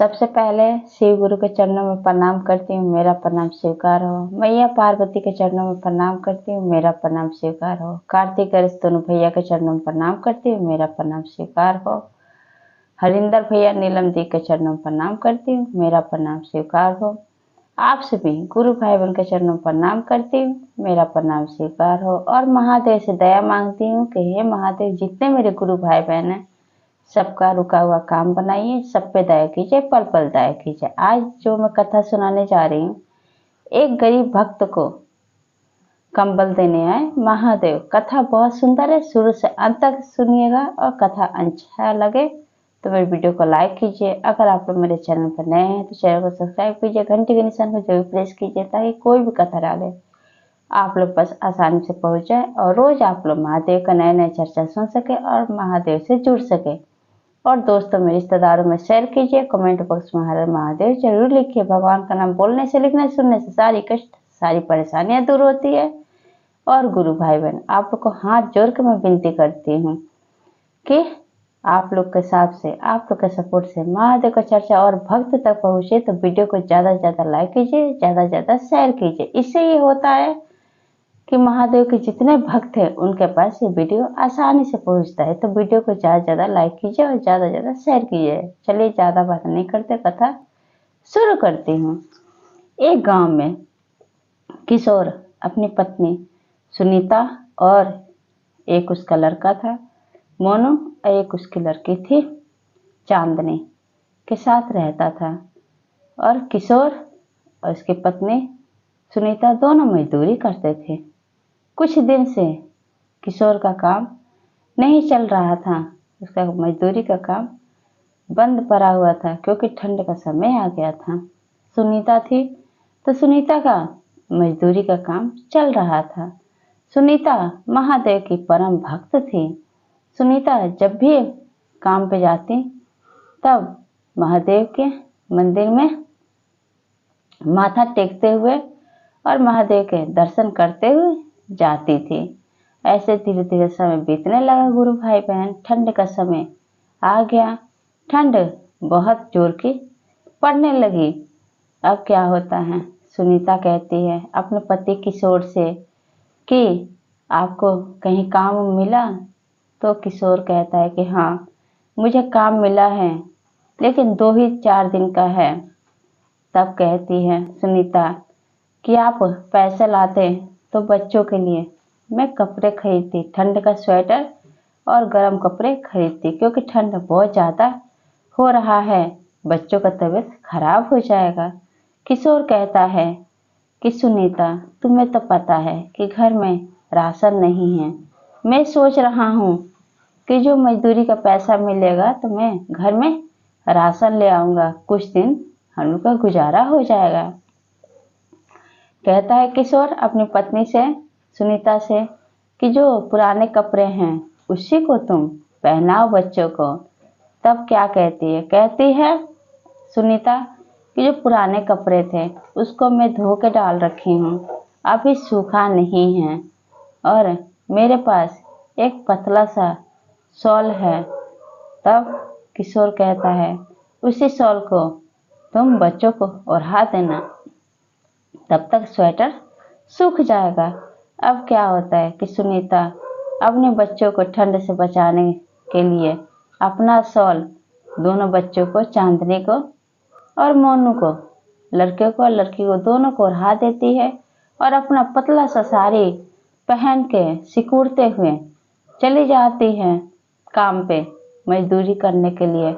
सबसे पहले शिव गुरु के चरणों में प्रणाम करती हूँ, मेरा प्रणाम स्वीकार हो। मैया पार्वती के चरणों में प्रणाम करती हूँ, मेरा प्रणाम स्वीकार हो। कार्तिक गणेश दोनों भैया के चरणों में प्रणाम करती हूँ, मेरा प्रणाम स्वीकार हो। हरिंदर भैया नीलम दी के चरणों में प्रणाम करती हूँ, मेरा प्रणाम स्वीकार हो। आप सभी गुरु भाई बहन के चरणों में प्रणाम करती हूँ, मेरा प्रणाम स्वीकार हो। और महादेव से दया मांगती हूँ कि हे महादेव, जितने मेरे गुरु भाई बहन हैं सबका रुका हुआ काम बनाइए, सब पे दया कीजिए, पल पल दया कीजिए। आज जो मैं कथा सुनाने जा रही हूँ, एक गरीब भक्त को कंबल देने आए महादेव। कथा बहुत सुंदर है, शुरू से अंत तक सुनिएगा और कथा अच्छा लगे तो मेरे वीडियो को लाइक कीजिए। अगर आप लोग मेरे चैनल पर नए हैं तो चैनल को सब्सक्राइब कीजिए, घंटी के निशान को जरूर प्रेस कीजिए ताकि कोई भी कथा डाले आप लोग पास आसानी से पहुंच जाए और रोज आप लोग महादेव का नए नए चर्चा सुन सके और महादेव से जुड़ सके। और दोस्तों में रिश्तेदारों में शेयर कीजिए। कमेंट बॉक्स में हर हर महादेव जरूर लिखिए। भगवान का नाम बोलने से, लिखने सुनने से सारी कष्ट, सारी परेशानियां दूर होती है। और गुरु भाई बहन आप लोग को हाथ जोड़ के मैं विनती करती हूँ कि आप लोग के साथ से, आप लोग के सपोर्ट से महादेव का चर्चा और भक्त तक पहुंचे तो वीडियो को ज्यादा से ज्यादा लाइक कीजिए, ज्यादा से ज्यादा शेयर कीजिए। इससे ये होता है कि महादेव के जितने भक्त हैं उनके पास ये वीडियो आसानी से पहुंचता है। तो वीडियो को ज्यादा से ज्यादा लाइक कीजिए और ज्यादा से ज्यादा शेयर कीजिए। चलिए ज्यादा बात नहीं करते, कथा शुरू करती हूँ। एक गांव में किशोर अपनी पत्नी सुनीता और एक उसका लड़का था मोनू और एक उसकी लड़की थी चांदनी के साथ रहता था। और किशोर और उसकी पत्नी सुनीता दोनों मजदूरी करते थे। कुछ दिन से किशोर का काम नहीं चल रहा था, उसका मजदूरी का काम बंद पड़ा हुआ था क्योंकि ठंड का समय आ गया था। सुनीता थी तो सुनीता का मजदूरी का काम चल रहा था। सुनीता महादेव की परम भक्त थी। सुनीता जब भी काम पे जाती तब महादेव के मंदिर में माथा टेकते हुए और महादेव के दर्शन करते हुए जाती थी। ऐसे धीरे धीरे समय बीतने लगा गुरु भाई बहन। ठंड का समय आ गया, ठंड बहुत जोर की पड़ने लगी। अब क्या होता है, सुनीता कहती है अपने पति किशोर से कि आपको कहीं काम मिला? तो किशोर कहता है कि हाँ मुझे काम मिला है, लेकिन 2 ही 4 दिन का है। तब कहती है सुनीता कि आप पैसे लाते तो बच्चों के लिए मैं कपड़े खरीदती, ठंड का स्वेटर और गर्म कपड़े खरीदती, क्योंकि ठंड बहुत ज़्यादा हो रहा है, बच्चों का तबीयत खराब हो जाएगा। किशोर कहता है कि सुनीता तुम्हें तो पता है कि घर में राशन नहीं है। मैं सोच रहा हूँ कि जो मजदूरी का पैसा मिलेगा तो मैं घर में राशन ले आऊँगा, कुछ दिन हम लोग का गुजारा हो जाएगा। कहता है किशोर अपनी पत्नी से, सुनीता से, कि जो पुराने कपड़े हैं उसी को तुम पहनाओ बच्चों को। तब क्या कहती है, कहती है सुनीता कि जो पुराने कपड़े थे उसको मैं धो के डाल रखी हूँ, अभी सूखा नहीं है और मेरे पास एक पतला सा शॉल है। तब किशोर कहता है उसी शॉल को तुम बच्चों को ओढ़ा देना, तब तक स्वेटर सूख जाएगा। अब क्या होता है कि सुनीता अपने बच्चों को ठंड से बचाने के लिए अपना शॉल दोनों बच्चों को, चांदनी को और मोनू को, लड़के को और लड़की को, दोनों को ओढ़ा देती है और अपना पतला सा साड़ी पहन के सिकुड़ते हुए चली जाती है काम पे मजदूरी करने के लिए।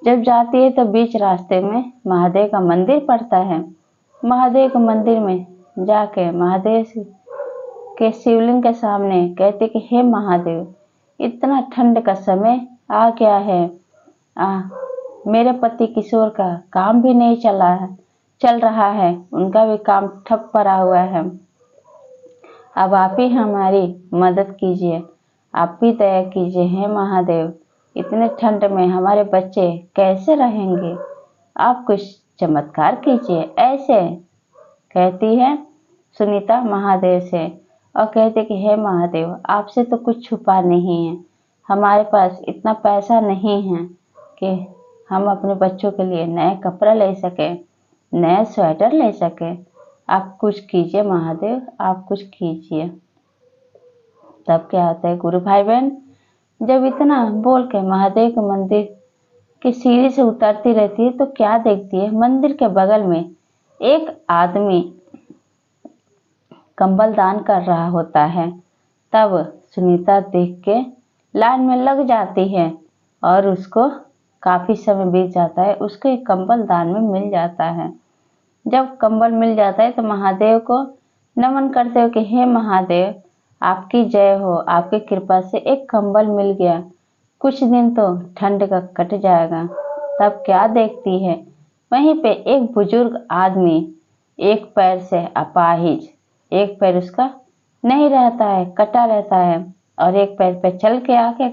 जब जाती है तो बीच रास्ते में महादेव का मंदिर पड़ता है। महादेव के मंदिर में जाके महादेव के शिवलिंग के सामने कहते कि हे महादेव, इतना ठंड का समय आ गया है, मेरे पति किशोर का काम भी नहीं चल रहा है, उनका भी काम ठप पड़ा हुआ है। अब आप ही हमारी मदद कीजिए, आप भी दया कीजिए। हे महादेव, इतने ठंड में हमारे बच्चे कैसे रहेंगे, आप कुछ चमत्कार कीजिए। ऐसे कहती है सुनीता महादेव से और कहते कि हे महादेव, आपसे तो कुछ छुपा नहीं है, हमारे पास इतना पैसा नहीं है कि हम अपने बच्चों के लिए नए कपड़ा ले सके, नए स्वेटर ले सके। आप कुछ कीजिए महादेव, आप कुछ कीजिए। तब क्या होता है गुरु भाई बहन, जब इतना बोल के महादेव के मंदिर की सीढ़ी से उतरती रहती है तो क्या देखती है, मंदिर के बगल में एक आदमी कंबल दान कर रहा होता है। तब सुनीता देख के लाइन में लग जाती है और उसको काफी समय बीत जाता है, उसको एक कंबल दान में मिल जाता है। जब कंबल मिल जाता है तो महादेव को नमन करते हो कि हे महादेव, आपकी जय हो, आपकी कृपा से एक कंबल मिल गया, कुछ दिन तो ठंड का कट जाएगा। तब क्या देखती है, वहीं पे एक बुजुर्ग आदमी, एक पैर से अपाहिज, एक पैर उसका नहीं रहता है, कटा रहता है, और एक पैर पे चल के आके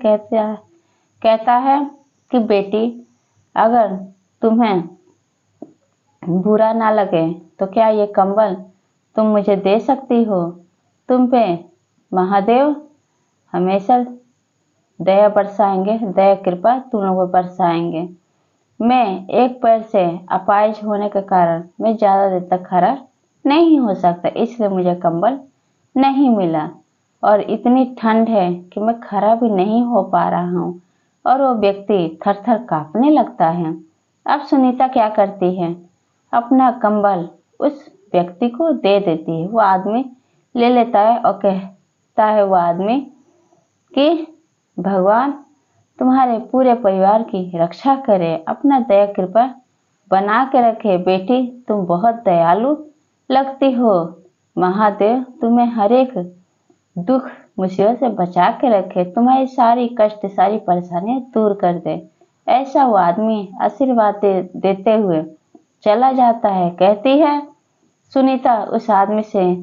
कहता है कि बेटी, अगर तुम्हें बुरा ना लगे तो क्या ये कंबल तुम मुझे दे सकती हो? तुम पे महादेव हमेशा दया बरसाएंगे, दया कृपा तुम लोगों पर बरसाएंगे। मैं एक पैर से अपाहिज होने के कारण मैं ज्यादा देर तक खड़ा नहीं हो सकता, इसलिए मुझे कंबल नहीं मिला, और इतनी ठंड है कि मैं खड़ा भी नहीं हो पा रहा हूँ। और वो व्यक्ति थर थर कांपने लगता है। अब सुनीता क्या करती है, अपना कंबल उस व्यक्ति को दे देती है। वो आदमी ले लेता है और कहता है वो आदमी कि भगवान तुम्हारे पूरे परिवार की रक्षा करे, अपना दया कृपा बना के रखे। बेटी तुम बहुत दयालु लगती हो, महादेव तुम्हें हर एक दुख मुसीबत से बचा के रखे, तुम्हारी सारी कष्ट सारी परेशानियां दूर कर दे। ऐसा वो आदमी आशीर्वाद देते हुए चला जाता है। कहती है सुनीता उस आदमी से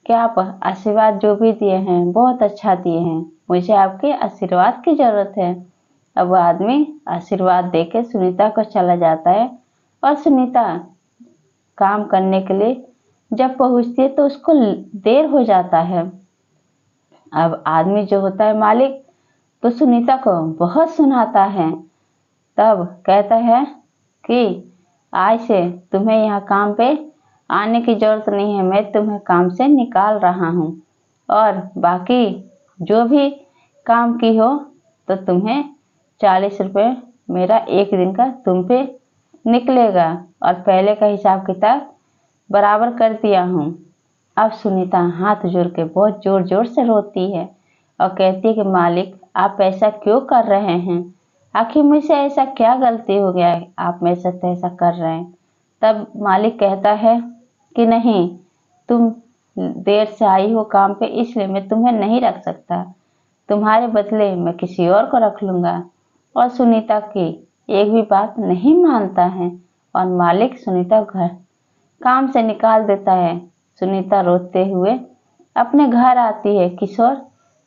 कि आप आशीर्वाद जो भी दिए हैं बहुत अच्छा दिए हैं, मुझे आपके आशीर्वाद की जरूरत है। अब वो आदमी आशीर्वाद देके सुनीता को चला जाता है, और सुनीता काम करने के लिए जब पहुंचती है तो उसको देर हो जाता है। अब आदमी जो होता है मालिक, तो सुनीता को बहुत सुनाता है। तब कहता है कि आज से तुम्हें यहाँ काम पे आने की जरूरत नहीं है, मैं तुम्हें काम से निकाल रहा हूँ, और बाकी जो भी काम की हो तो तुम्हें 40 रुपये मेरा एक दिन का तुम पे निकलेगा, और पहले का हिसाब किताब बराबर कर दिया हूँ। अब सुनीता हाथ जोड़ के बहुत जोर जोर से रोती है और कहती है कि मालिक आप ऐसा क्यों कर रहे हैं, आखिर मुझसे ऐसा क्या गलती हो गया है आप मेरे साथ ऐसा कर रहे हैं। तब मालिक कहता है कि नहीं, तुम देर से आई हो काम पे, इसलिए मैं तुम्हें नहीं रख सकता, तुम्हारे बदले मैं किसी और को रख लूंगा। और सुनीता की एक भी बात नहीं मानता है, और मालिक सुनीता घर काम से निकाल देता है। सुनीता रोते हुए अपने घर आती है, किशोर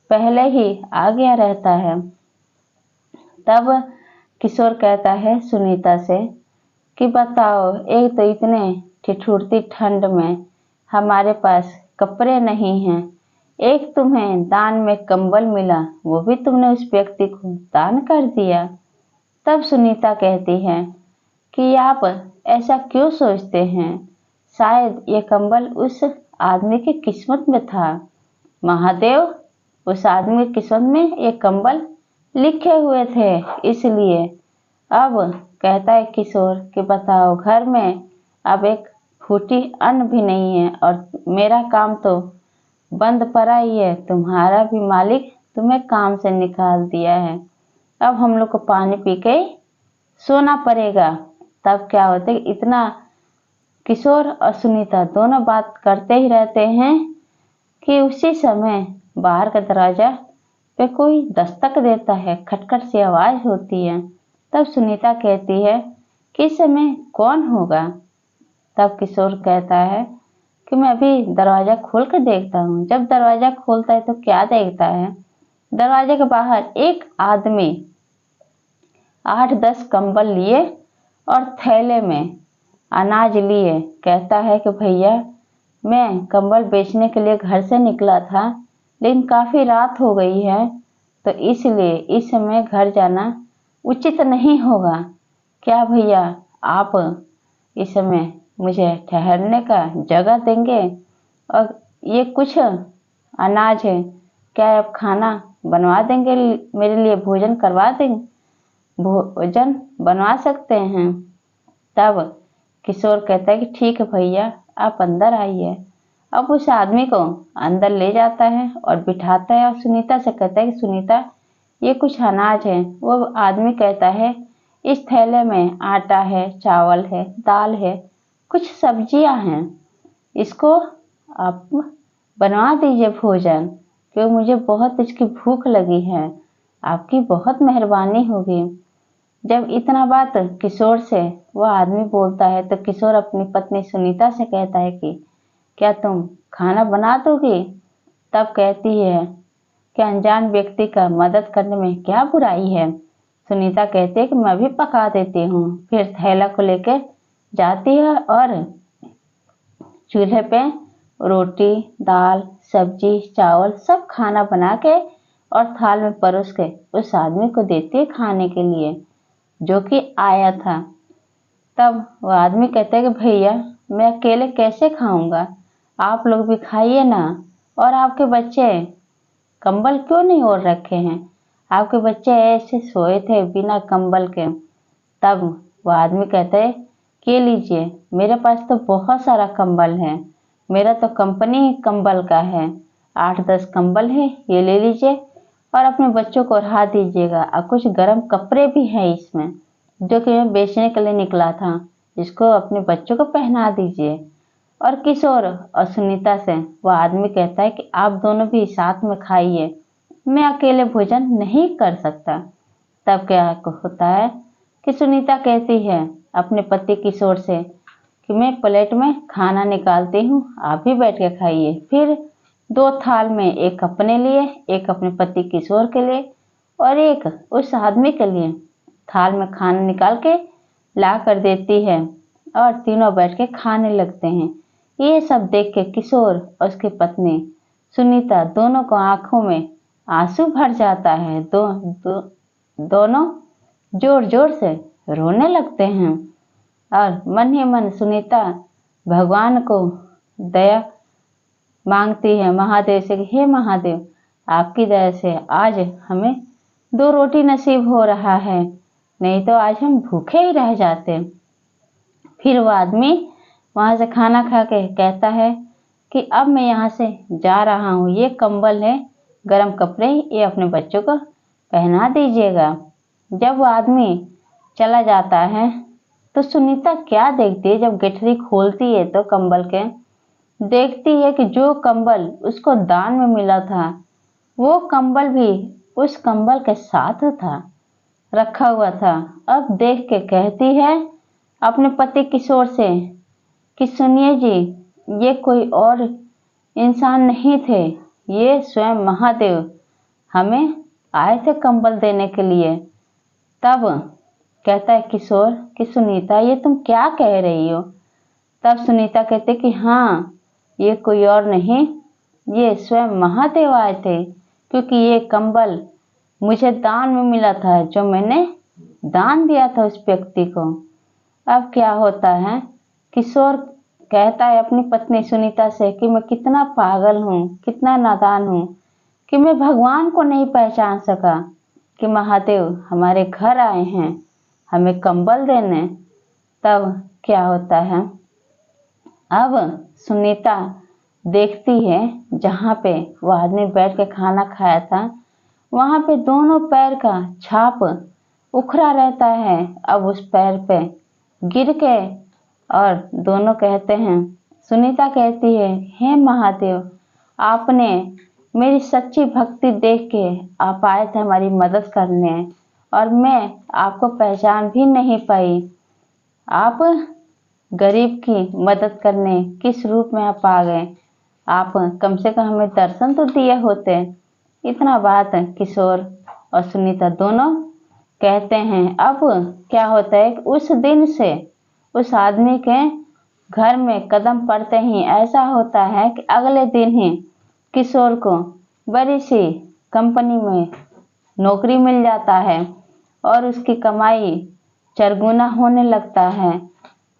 पहले ही आ गया रहता है। तब किशोर कहता है सुनीता से कि बताओ, एक तो इतने ठिठुरती ठंड में हमारे पास कपड़े नहीं हैं, एक तुम्हें दान में कंबल मिला, वो भी तुमने उस व्यक्ति को दान कर दिया। तब सुनीता कहती है कि आप ऐसा क्यों सोचते हैं, शायद ये कंबल उस आदमी की किस्मत में था। महादेव उस आदमी की किस्मत में ये कंबल लिखे हुए थे, इसलिए। अब कहता है किशोर कि बताओ, घर में अब एक फूटी अन्न भी नहीं है, और मेरा काम तो बंद पड़ा ही है, तुम्हारा भी मालिक तुम्हें काम से निकाल दिया है, अब हम लोग को पानी पी के सोना पड़ेगा। तब क्या होता है, इतना किशोर और सुनीता दोनों बात करते ही रहते हैं कि उसी समय बाहर का दरवाजा पे कोई दस्तक देता है, खटखट सी आवाज होती है। तब सुनीता कहती है कि इस समय कौन होगा। तब किशोर कहता है कि मैं अभी दरवाजा खोल कर देखता हूँ। जब दरवाजा खोलता है तो क्या देखता है, दरवाजे के बाहर एक आदमी 8-10 कंबल लिए और थैले में अनाज लिए। कहता है कि भैया, मैं कंबल बेचने के लिए घर से निकला था, लेकिन काफी रात हो गई है, तो इसलिए इस समय घर जाना उचित नहीं होगा, क्या भैया आप इस समय मुझे ठहरने का जगह देंगे? और ये कुछ अनाज है, क्या आप खाना बनवा देंगे? मेरे लिए भोजन करवा देंगे? भोजन बनवा सकते हैं? तब किशोर कहता है कि ठीक है भैया, आप अंदर आइए। अब उस आदमी को अंदर ले जाता है और बिठाता है और सुनीता से कहता है कि सुनीता, ये कुछ अनाज है। वो आदमी कहता है इस थैले में आटा है, चावल है, दाल है, कुछ सब्जियां हैं, इसको आप बनवा दीजिए भोजन, क्योंकि मुझे बहुत इसकी भूख लगी है। आपकी बहुत मेहरबानी होगी। जब इतना बात किशोर से वह आदमी बोलता है तो किशोर अपनी पत्नी सुनीता से कहता है कि क्या तुम खाना बना दोगी? तब कहती है कि अनजान व्यक्ति का मदद करने में क्या बुराई है। सुनीता कहती है कि मैं भी पका देती हूँ। फिर थैला को लेकर जाती है और चूल्हे पे रोटी, दाल, सब्जी, चावल सब खाना बना के और थाल में परोस के उस आदमी को देती है खाने के लिए, जो कि आया था। तब वो आदमी कहता है कि भैया मैं अकेले कैसे खाऊंगा, आप लोग भी खाइए ना। और आपके बच्चे कंबल क्यों नहीं ओढ़ रखे हैं? आपके बच्चे ऐसे सोए थे बिना कंबल के। तब वो आदमी कहता है ये लीजिए, मेरे पास तो बहुत सारा कंबल है, मेरा तो कंपनी कंबल का है, 8-10 कंबल है, ये ले लीजिए और अपने बच्चों को ओढ़ा दीजिएगा। और कुछ गर्म कपड़े भी हैं इसमें, जो कि मैं बेचने के लिए निकला था, इसको अपने बच्चों को पहना दीजिए। और किशोर और सुनीता से वो आदमी कहता है कि आप दोनों भी साथ में खाइए, मैं अकेले भोजन नहीं कर सकता। तब क्या होता है कि सुनीता कहती है अपने पति किशोर से कि मैं प्लेट में खाना निकालती हूँ, आप भी बैठ के खाइए। फिर 2 थाल में, एक अपने लिए, एक अपने पति किशोर के लिए और एक उस आदमी के लिए, थाल में खाना निकाल के ला कर देती है और तीनों बैठ के खाने लगते हैं। ये सब देख के किशोर और उसकी पत्नी सुनीता दोनों को आंखों में आंसू भर जाता है। दोनों जोर जोर से रोने लगते हैं और मन ही मन सुनीता भगवान को दया मांगती है महादेव से कि हे महादेव, आपकी दया से आज हमें 2 रोटी नसीब हो रहा है, नहीं तो आज हम भूखे ही रह जाते। फिर वो आदमी वहां से खाना खा के कहता है कि अब मैं यहाँ से जा रहा हूँ, ये कंबल है, गर्म कपड़े, ये अपने बच्चों को पहना दीजिएगा। जब वो आदमी चला जाता है तो सुनीता क्या देखती है, जब गठरी खोलती है तो कंबल के देखती है कि जो कंबल उसको दान में मिला था, वो कंबल भी उस कंबल के साथ था, रखा हुआ था। अब देख के कहती है अपने पति किशोर से कि सुनिए जी, ये कोई और इंसान नहीं थे, ये स्वयं महादेव हमें आए थे कंबल देने के लिए। तब कहता है किशोर कि सुनीता, ये तुम क्या कह रही हो? तब सुनीता कहते कि हाँ, ये कोई और नहीं, ये स्वयं महादेव आए थे, क्योंकि ये कंबल मुझे दान में मिला था, जो मैंने दान दिया था उस व्यक्ति को। अब क्या होता है, किशोर कहता है अपनी पत्नी सुनीता से कि मैं कितना पागल हूँ, कितना नादान हूँ कि मैं भगवान को नहीं पहचान सका कि महादेव हमारे घर आए हैं हमें कंबल देने। तब क्या होता है, अब सुनीता देखती है जहाँ पे वो आदमी बैठ के खाना खाया था, वहां पे दोनों पैर का छाप उखड़ा रहता है। अब उस पैर पे गिर के और दोनों कहते हैं, सुनीता कहती है हे महादेव, आपने मेरी सच्ची भक्ति देख के आप आए थे हमारी मदद करने, और मैं आपको पहचान भी नहीं पाई। आप गरीब की मदद करने किस रूप में आप आ गए? आप कम से कम हमें दर्शन तो दिए होते। इतना बात किशोर और सुनीता दोनों कहते हैं। अब क्या होता है, उस दिन से उस आदमी के घर में कदम पड़ते ही ऐसा होता है कि अगले दिन ही किशोर को बड़ी सी कंपनी में नौकरी मिल जाता है और उसकी कमाई चरगुना होने लगता है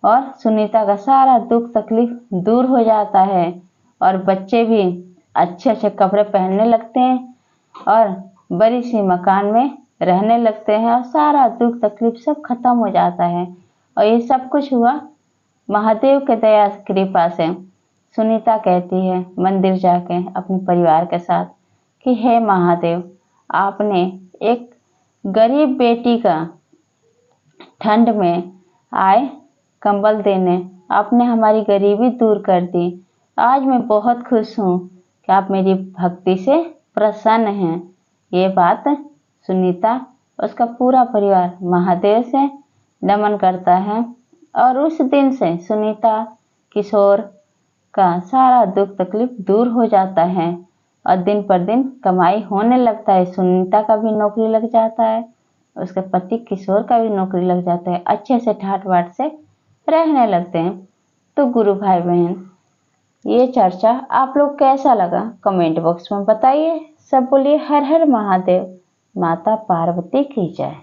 और सुनीता का सारा दुख तकलीफ दूर हो जाता है और बच्चे भी अच्छे अच्छे कपड़े पहनने लगते हैं और बड़ी सी मकान में रहने लगते हैं और सारा दुख तकलीफ सब खत्म हो जाता है। और ये सब कुछ हुआ महादेव के दया कृपा से। सुनीता कहती है मंदिर जाके अपने परिवार के साथ कि हे महादेव, आपने एक गरीब बेटी का ठंड में आए कंबल देने, आपने हमारी गरीबी दूर कर दी। आज मैं बहुत खुश हूँ कि आप मेरी भक्ति से प्रसन्न हैं। ये बात सुनीता उसका पूरा परिवार महादेव से नमन करता है और उस दिन से सुनीता किशोर का सारा दुख तकलीफ दूर हो जाता है और दिन पर दिन कमाई होने लगता है। सुनीता का भी नौकरी लग जाता है, उसके पति किशोर का भी नौकरी लग जाता है, अच्छे से ठाट बाट से रहने लगते हैं। तो गुरु भाई बहन, ये चर्चा आप लोग कैसा लगा कमेंट बॉक्स में बताइए। सब बोलिए हर हर महादेव, माता पार्वती की जय।